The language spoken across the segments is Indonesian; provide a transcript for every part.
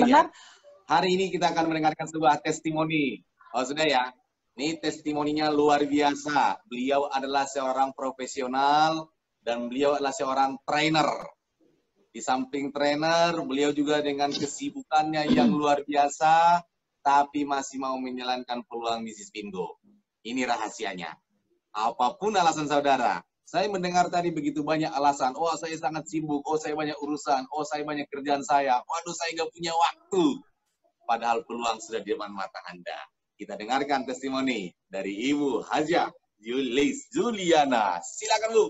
Mendengar? Hari ini kita akan mendengarkan sebuah testimoni. Oh, sudah ya. Ini testimoninya luar biasa. Beliau adalah seorang profesional dan beliau adalah seorang trainer. Di samping trainer, beliau juga dengan kesibukannya yang luar biasa, tapi masih mau menjalankan peluang bisnis bingo. Ini rahasianya. Apapun alasan saudara, saya mendengar tadi begitu banyak alasan. Oh, saya sangat sibuk. Oh, saya banyak urusan. Oh, saya banyak kerjaan saya. Waduh, saya nggak punya waktu. Padahal peluang sudah di depan mata Anda. Kita dengarkan testimoni dari Ibu Hajah Juliana. Silakan, Bu.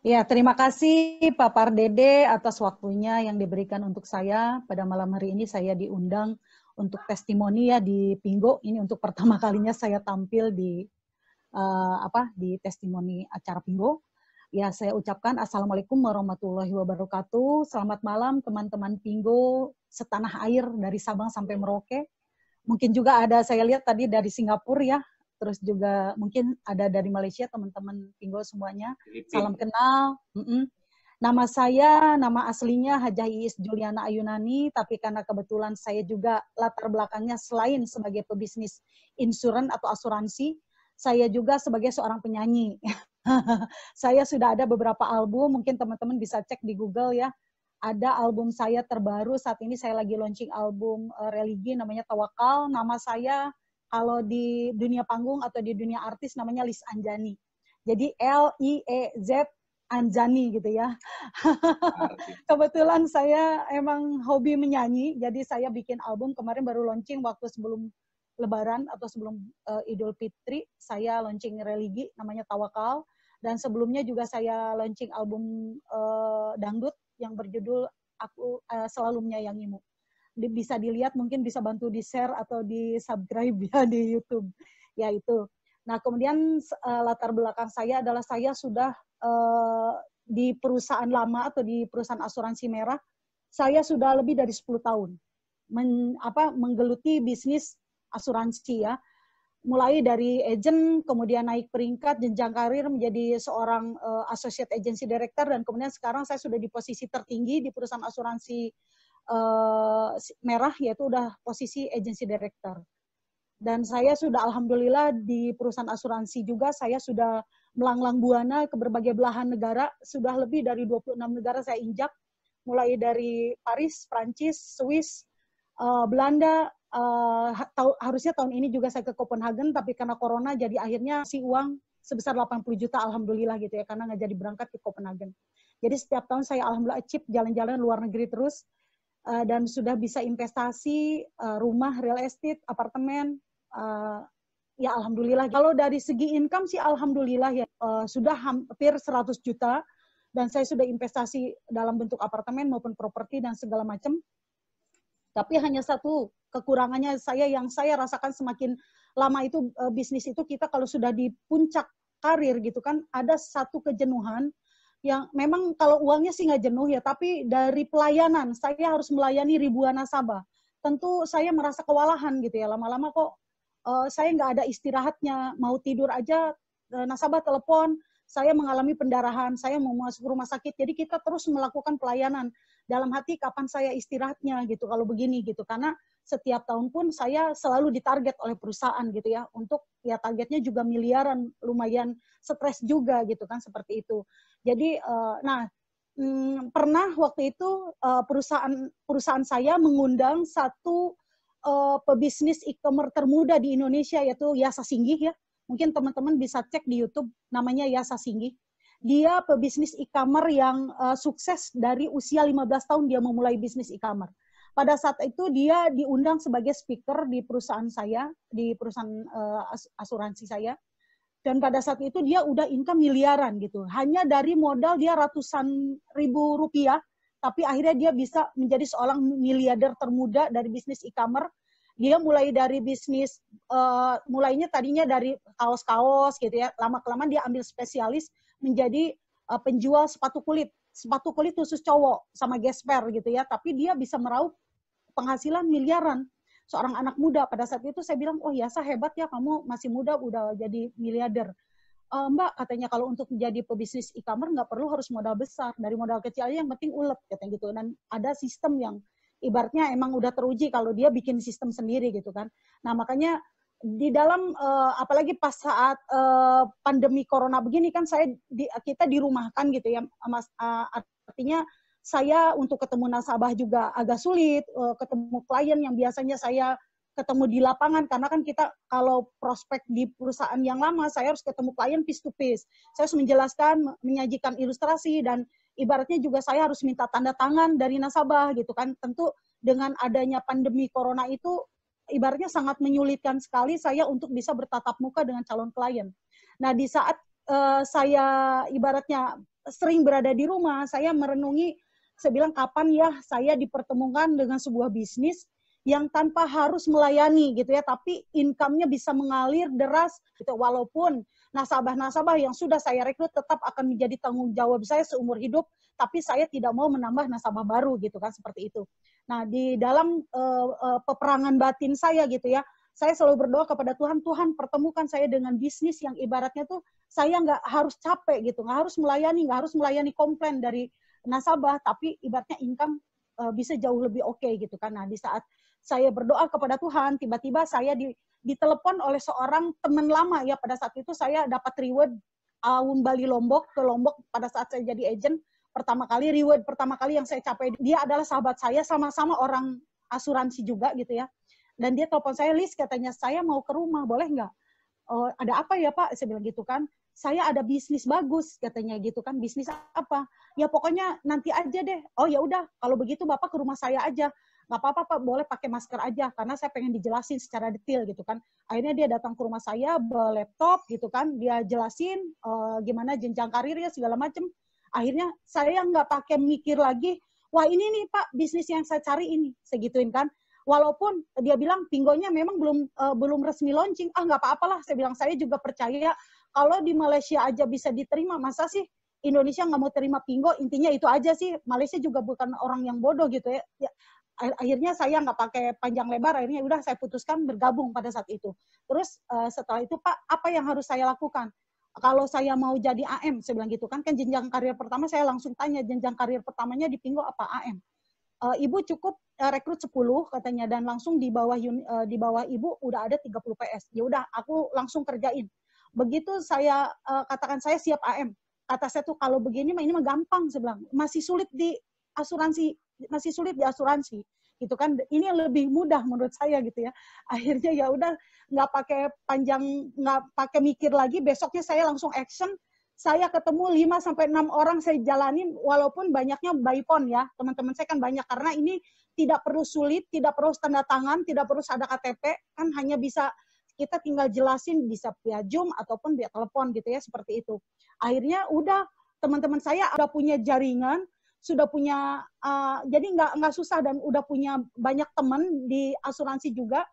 Ya, terima kasih Pak Pardede atas waktunya yang diberikan untuk saya. Pada malam hari ini saya diundang untuk testimoni ya di Pinggo. Ini untuk pertama kalinya saya tampil di di testimoni acara Pinggo. Ya, saya ucapkan Assalamualaikum warahmatullahi wabarakatuh. Selamat malam teman-teman Pinggo setanah air dari Sabang sampai Merauke. Mungkin juga ada, saya lihat tadi dari Singapura ya, terus juga mungkin ada dari Malaysia, teman-teman Pinggo semuanya. Salam kenal. Nama aslinya Hajah Iis Juliana Ayunani, tapi karena kebetulan saya juga latar belakangnya selain sebagai pebisnis insuran atau asuransi, saya juga sebagai seorang penyanyi. Saya sudah ada beberapa album, mungkin teman-teman bisa cek di Google ya. Ada album saya terbaru, saat ini saya lagi launching album religi namanya Tawakal. Nama saya kalau di dunia panggung atau di dunia artis namanya Liz Anjani. Jadi Liez Anjani gitu ya. Kebetulan saya emang hobi menyanyi, jadi saya bikin album kemarin baru launching waktu sebelum Lebaran atau sebelum Idul Fitri, saya launching religi namanya Tawakal, dan sebelumnya juga saya launching album dangdut yang berjudul Aku Selalu Menyayangimu. Bisa dilihat, mungkin bisa bantu di-share atau di-subscribe ya di YouTube. Ya itu. Nah, kemudian latar belakang saya adalah saya sudah di perusahaan lama atau di perusahaan asuransi merah, saya sudah lebih dari 10 tahun menggeluti bisnis asuransi ya, mulai dari agent, kemudian naik peringkat jenjang karir menjadi seorang associate agency director, dan kemudian sekarang saya sudah di posisi tertinggi di perusahaan asuransi merah, yaitu udah posisi agency director. Dan saya sudah alhamdulillah di perusahaan asuransi juga saya sudah melanglang buana ke berbagai belahan negara, sudah lebih dari 26 negara saya injak, mulai dari Paris, Prancis, Swiss, Belanda. Harusnya tahun ini juga saya ke Copenhagen, tapi karena corona jadi akhirnya si uang sebesar 80 juta alhamdulillah gitu ya, karena nggak jadi berangkat ke Copenhagen. Jadi setiap tahun saya alhamdulillah achieve jalan-jalan luar negeri terus, dan sudah bisa investasi rumah, real estate, apartemen, ya alhamdulillah. Kalau dari segi income sih alhamdulillah ya, sudah hampir 100 juta, dan saya sudah investasi dalam bentuk apartemen maupun properti dan segala macam. Tapi hanya satu kekurangannya yang saya rasakan semakin lama itu bisnis itu, kita kalau sudah di puncak karir gitu kan, ada satu kejenuhan yang memang kalau uangnya sih nggak jenuh ya, tapi dari pelayanan, saya harus melayani ribuan nasabah. Tentu saya merasa kewalahan gitu ya, lama-lama kok saya nggak ada istirahatnya, mau tidur aja nasabah telepon, saya mengalami pendarahan, saya mau masuk rumah sakit, jadi kita terus melakukan pelayanan. Dalam hati kapan saya istirahatnya gitu kalau begini gitu, karena setiap tahun pun saya selalu ditarget oleh perusahaan gitu ya, untuk ya targetnya juga miliaran, lumayan stres juga gitu kan, seperti itu. Jadi pernah waktu itu perusahaan saya mengundang satu pebisnis e-commerce termuda di Indonesia, yaitu Yasa Singgih ya. Mungkin teman-teman bisa cek di YouTube, namanya Yasa Singgih. Dia pebisnis e-commerce yang sukses dari usia 15 tahun dia memulai bisnis e-commerce. Pada saat itu dia diundang sebagai speaker di perusahaan saya, di perusahaan asuransi saya. Dan pada saat itu dia udah income miliaran gitu. Hanya dari modal dia ratusan ribu rupiah, tapi akhirnya dia bisa menjadi seorang miliarder termuda dari bisnis e-commerce. Dia mulai dari bisnis, mulainya tadinya dari kaos-kaos gitu ya, lama-kelamaan dia ambil spesialis menjadi penjual sepatu kulit khusus cowok sama gesper gitu ya, tapi dia bisa meraup penghasilan miliaran. Seorang anak muda, pada saat itu saya bilang, oh Yasa hebat ya, kamu masih muda udah jadi miliarder. Mbak, katanya kalau untuk menjadi pebisnis e-commerce nggak perlu harus modal besar, dari modal kecil aja yang penting ulet, katanya gitu. Dan ada sistem yang ibaratnya emang udah teruji kalau dia bikin sistem sendiri gitu kan. Nah makanya di dalam apalagi pas saat pandemi corona begini kan kita dirumahkan gitu ya Mas, artinya saya untuk ketemu nasabah juga agak sulit, ketemu klien yang biasanya saya ketemu di lapangan, karena kan kita kalau prospek di perusahaan yang lama, saya harus ketemu klien face to face. Saya harus menjelaskan, menyajikan ilustrasi, dan ibaratnya juga saya harus minta tanda tangan dari nasabah gitu kan. Tentu dengan adanya pandemi corona itu, ibaratnya sangat menyulitkan sekali saya untuk bisa bertatap muka dengan calon klien. Nah, di saat saya ibaratnya sering berada di rumah, saya merenungi, saya bilang kapan ya saya dipertemukan dengan sebuah bisnis yang tanpa harus melayani gitu ya, tapi income-nya bisa mengalir deras gitu, walaupun nasabah-nasabah yang sudah saya rekrut tetap akan menjadi tanggung jawab saya seumur hidup, tapi saya tidak mau menambah nasabah baru gitu kan, seperti itu. Nah, di dalam peperangan batin saya gitu ya, saya selalu berdoa kepada Tuhan, Tuhan pertemukan saya dengan bisnis yang ibaratnya tuh saya nggak harus capek gitu, nggak harus melayani komplain dari nasabah, tapi ibaratnya income bisa jauh lebih oke gitu kan. Nah, di saat saya berdoa kepada Tuhan, tiba-tiba saya ditelepon oleh seorang teman lama ya. Pada saat itu saya dapat reward Bali Lombok ke Lombok pada saat saya jadi agent pertama kali. Reward pertama kali yang saya capai, dia adalah sahabat saya, sama-sama orang asuransi juga gitu ya. Dan dia telepon saya, Lis, katanya saya mau ke rumah, boleh nggak? Oh, ada apa ya Pak? Saya bilang gitu kan. Saya ada bisnis bagus katanya gitu kan. Bisnis apa? Ya pokoknya nanti aja deh. Oh ya udah, kalau begitu Bapak ke rumah saya aja. Nggak apa-apa Pak, boleh pakai masker aja karena saya pengen dijelasin secara detail gitu kan. Akhirnya dia datang ke rumah saya bawa laptop gitu kan. Dia jelasin gimana jenjang karirnya segala macem. Akhirnya saya nggak pakai mikir lagi, wah ini nih Pak bisnis yang saya cari ini. Segituin kan. Walaupun dia bilang Pinggonya memang belum resmi launching, nggak apa-apalah. Saya bilang saya juga percaya kalau di Malaysia aja bisa diterima, masa sih Indonesia nggak mau terima Pinggo? Intinya itu aja sih. Malaysia juga bukan orang yang bodoh gitu ya. Akhirnya saya nggak pakai panjang lebar, akhirnya udah saya putuskan bergabung pada saat itu. Terus setelah itu Pak, apa yang harus saya lakukan? Kalau saya mau jadi AM, saya bilang gitu kan jenjang karir pertama saya langsung tanya, jenjang karir pertamanya di Pinggo apa AM? Ibu cukup rekrut 10 katanya, dan langsung di bawah Ibu udah ada 30 PS. Ya udah, aku langsung kerjain. Begitu saya katakan saya siap AM. Kata saya tuh kalau begini mah ini mah gampang, saya bilang. Masih sulit di asuransi gitu kan. Ini lebih mudah menurut saya gitu ya. Akhirnya ya udah, nggak pakai mikir lagi, besoknya saya langsung action. Saya ketemu 5-6 orang saya jalanin, walaupun banyaknya by phone ya. Teman-teman saya kan banyak, karena ini tidak perlu sulit, tidak perlu tanda tangan, tidak perlu ada KTP, kan hanya bisa kita tinggal jelasin, bisa via Zoom ataupun via telepon gitu ya, seperti itu. Akhirnya udah, teman-teman saya udah punya jaringan, sudah punya, jadi nggak susah, dan udah punya banyak teman di asuransi juga.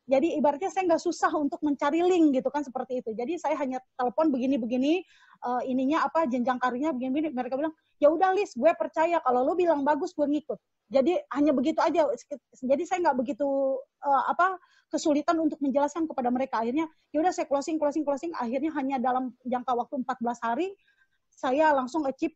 Jadi ibaratnya saya nggak susah untuk mencari link gitu kan, seperti itu. Jadi saya hanya telepon begini-begini, ininya apa, jenjang karirnya begini-begini. Mereka bilang, ya udah Lis, gue percaya kalau lo bilang bagus, gue ngikut. Jadi hanya begitu aja. Jadi saya nggak begitu kesulitan untuk menjelaskan kepada mereka. Akhirnya ya udah saya closing. Akhirnya hanya dalam jangka waktu 14 hari saya langsung achieve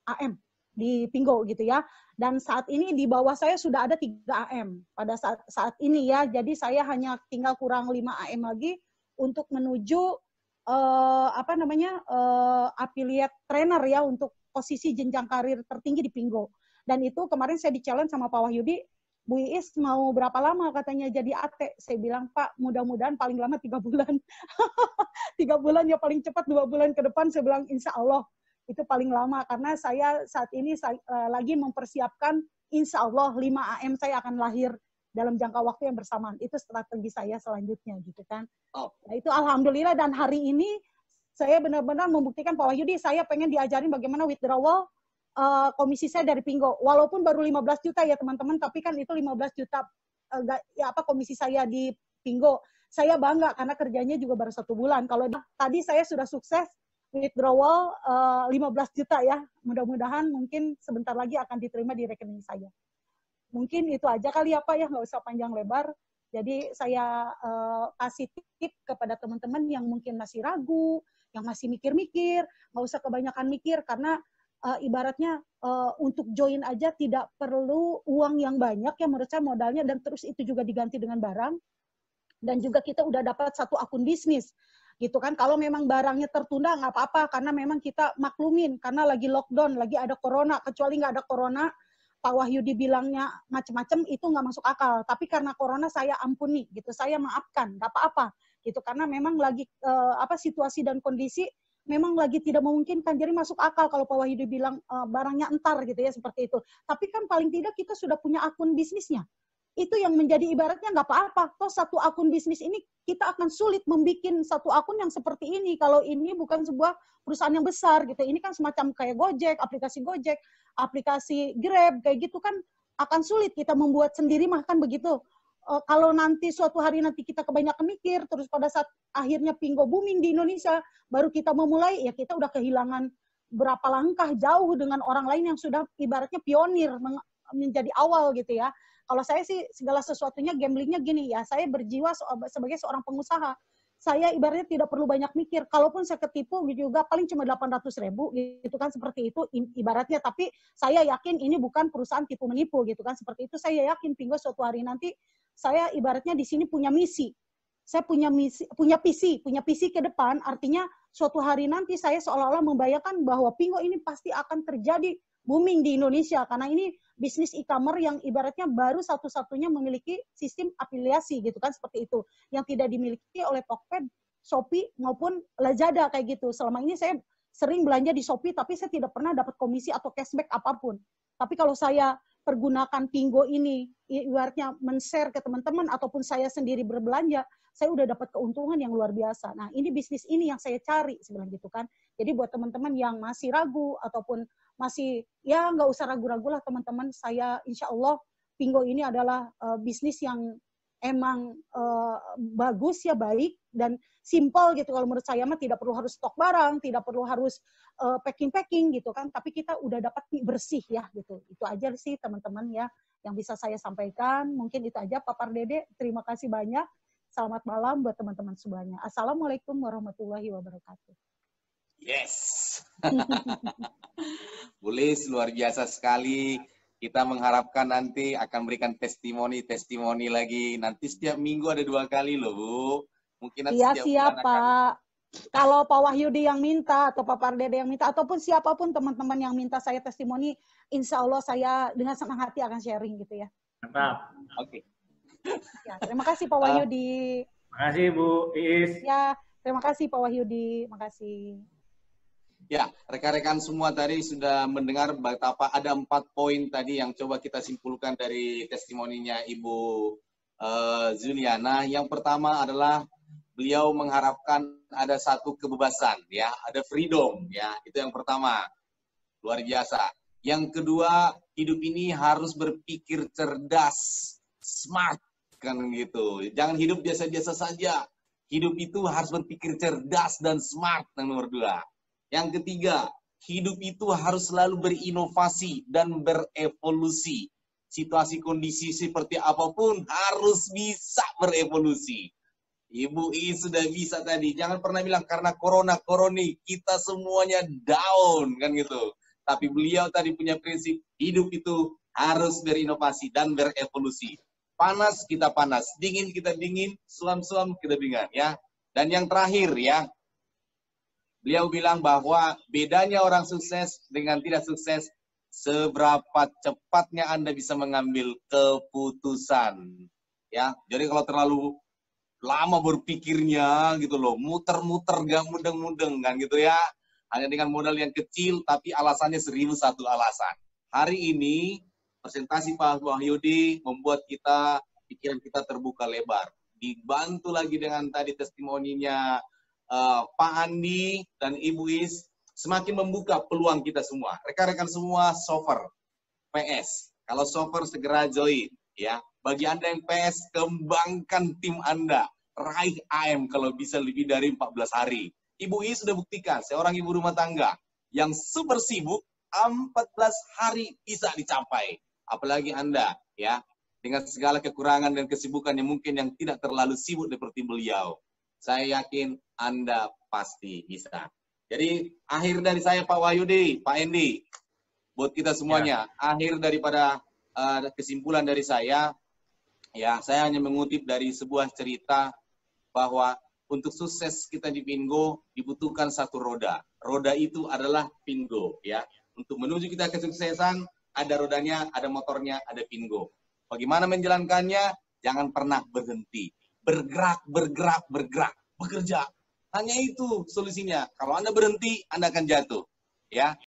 AM di Pinggo gitu ya. Dan saat ini di bawah saya sudah ada 3 AM pada saat ini ya. Jadi saya hanya tinggal kurang 5 AM lagi untuk menuju affiliate trainer ya, untuk posisi jenjang karir tertinggi di Pinggo. Dan itu kemarin saya di-challenge sama Pak Wahyudi, Bu Iis mau berapa lama katanya jadi AT? Saya bilang, Pak, mudah-mudahan paling lama 3 bulan. 3 bulan ya, paling cepat 2 bulan ke depan. Saya bilang, insya Allah itu paling lama, karena saya saat ini lagi mempersiapkan, insya Allah 5 AM saya akan lahir dalam jangka waktu yang bersamaan. Itu strategi saya selanjutnya gitu kan. Nah, itu alhamdulillah, dan hari ini saya benar-benar membuktikan Pak Wahyudi, saya pengen diajarin bagaimana withdrawal komisi saya dari Pinggo. Walaupun baru 15 juta ya teman-teman, tapi kan itu 15 juta komisi saya di Pinggo. Saya bangga karena kerjanya juga baru 1 bulan. Kalau tadi saya sudah sukses withdrawal 15 juta ya. Mudah-mudahan mungkin sebentar lagi akan diterima di rekening saya. Mungkin itu aja kali ya Pak ya, nggak usah panjang lebar. Jadi saya kasih tip kepada teman-teman yang mungkin masih ragu, yang masih mikir-mikir, nggak usah kebanyakan mikir, karena ibaratnya untuk join aja tidak perlu uang yang banyak ya menurut saya modalnya, dan terus itu juga diganti dengan barang, dan juga kita udah dapat satu akun bisnis gitu kan. Kalau memang barangnya tertunda nggak apa-apa, karena memang kita maklumin karena lagi lockdown, lagi ada corona. Kecuali nggak ada corona, Pak Wahyu dibilangnya macam-macam, itu nggak masuk akal. Tapi karena corona saya ampuni gitu, saya maafkan, nggak apa-apa gitu, karena memang lagi situasi dan kondisi memang lagi tidak memungkinkan, jadi masuk akal kalau Pak Wahyu dibilang barangnya entar gitu ya, seperti itu. Tapi kan paling tidak kita sudah punya akun bisnisnya. Itu yang menjadi ibaratnya nggak apa-apa. Toh satu akun bisnis ini kita akan sulit membuat satu akun yang seperti ini kalau ini bukan sebuah perusahaan yang besar gitu. Ini kan semacam kayak Gojek, aplikasi Grab kayak gitu kan, akan sulit kita membuat sendiri mah kan begitu. Kalau nanti suatu hari nanti kita kebanyakan mikir, terus pada saat akhirnya Pingo booming di Indonesia, baru kita memulai, ya kita udah kehilangan berapa langkah jauh dengan orang lain yang sudah ibaratnya pionir menjadi awal gitu ya. Kalau saya sih segala sesuatunya gamblingnya gini ya, saya berjiwa sebagai seorang pengusaha. Saya ibaratnya tidak perlu banyak mikir. Kalaupun saya ketipu juga paling cuma 800.000 gitu kan, seperti itu ibaratnya. Tapi saya yakin ini bukan perusahaan tipu menipu gitu kan, seperti itu. Saya yakin Pingo suatu hari nanti saya ibaratnya di sini punya misi. Saya punya misi, punya visi ke depan. Artinya suatu hari nanti saya seolah-olah membayangkan bahwa Pingo ini pasti akan terjadi booming di Indonesia, karena ini bisnis e-commerce yang ibaratnya baru satu-satunya memiliki sistem afiliasi gitu kan, seperti itu, yang tidak dimiliki oleh Tokped, Shopee maupun Lazada kayak gitu. Selama ini saya sering belanja di Shopee tapi saya tidak pernah dapat komisi atau cashback apapun. Tapi kalau saya pergunakan Pingo ini ibaratnya men-share ke teman-teman ataupun saya sendiri berbelanja, saya udah dapat keuntungan yang luar biasa. Nah, ini bisnis ini yang saya cari sebenarnya gitu kan. Jadi buat teman-teman yang masih ragu ataupun masih, ya nggak usah ragu-ragu lah teman-teman. Saya insya Allah Pingo ini adalah bisnis yang emang bagus ya, baik dan simple gitu. Kalau menurut saya mah tidak perlu harus stok barang, tidak perlu harus packing gitu kan. Tapi kita udah dapat bersih ya gitu. Itu aja sih teman-teman ya yang bisa saya sampaikan. Mungkin itu aja Pak Pardede. Terima kasih banyak. Selamat malam buat teman-teman semuanya. Assalamualaikum warahmatullahi wabarakatuh. Yes. Bulis, luar biasa sekali. Kita mengharapkan nanti akan berikan testimoni lagi. Nanti setiap minggu ada 2 kali loh, Bu. Mungkin nanti siap, Pak. Kalau Pak Wahyudi yang minta, atau Pak Pardede yang minta, ataupun siapapun teman-teman yang minta saya testimoni, insya Allah saya dengan senang hati akan sharing gitu ya. Mantap. Oke. Ya, terima kasih Pak Wahyudi. Terima kasih Bu Iis. Ya, terima kasih Pak Wahyudi. Terima kasih. Ya, rekan-rekan semua tadi sudah mendengar betapa ada 4 poin tadi yang coba kita simpulkan dari testimoninya Ibu Zuliana. Yang pertama adalah beliau mengharapkan ada satu kebebasan, ya, ada freedom, ya, itu yang pertama, luar biasa. Yang kedua, hidup ini harus berpikir cerdas, smart, kan gitu. Jangan hidup biasa-biasa saja. Hidup itu harus berpikir cerdas dan smart, nomor 2. Yang ketiga, hidup itu harus selalu berinovasi dan berevolusi. Situasi kondisi seperti apapun harus bisa berevolusi. Ibu I sudah bisa tadi. Jangan pernah bilang karena koroni kita semuanya down kan gitu. Tapi beliau tadi punya prinsip hidup itu harus berinovasi dan berevolusi. Panas kita panas, dingin kita dingin, suam-suam kita dingin ya. Dan yang terakhir ya, beliau bilang bahwa bedanya orang sukses dengan tidak sukses seberapa cepatnya Anda bisa mengambil keputusan. Ya, jadi kalau terlalu lama berpikirnya gitu loh, muter-muter gak mudeng-mudeng kan gitu ya. Hanya dengan modal yang kecil tapi alasannya 1001 alasan. Hari ini presentasi Pak Wahyudi membuat kita, pikiran kita terbuka lebar. Dibantu lagi dengan tadi testimoninya Pak Andi dan Ibu Is, semakin membuka peluang kita semua. Rekan-rekan semua software PS. Kalau software segera join ya. Bagi Anda yang PS, kembangkan tim Anda. Raih AM kalau bisa lebih dari 14 hari. Ibu Is sudah buktikan, seorang ibu rumah tangga yang super sibuk, 14 hari bisa dicapai. Apalagi Anda ya, dengan segala kekurangan dan kesibukan yang mungkin yang tidak terlalu sibuk seperti beliau. Saya yakin Anda pasti bisa. Jadi akhir dari saya Pak Wahyudi, Pak Endi, buat kita semuanya, akhir daripada kesimpulan dari saya, ya saya hanya mengutip dari sebuah cerita bahwa untuk sukses kita di Pingo dibutuhkan satu roda. Roda itu adalah Pingo, ya. Untuk menuju kita kesuksesan, ada rodanya, ada motornya, ada Pingo. Bagaimana menjalankannya? Jangan pernah berhenti. Bergerak, bergerak, bergerak, bekerja. Hanya itu solusinya. Kalau Anda berhenti, Anda akan jatuh. Ya,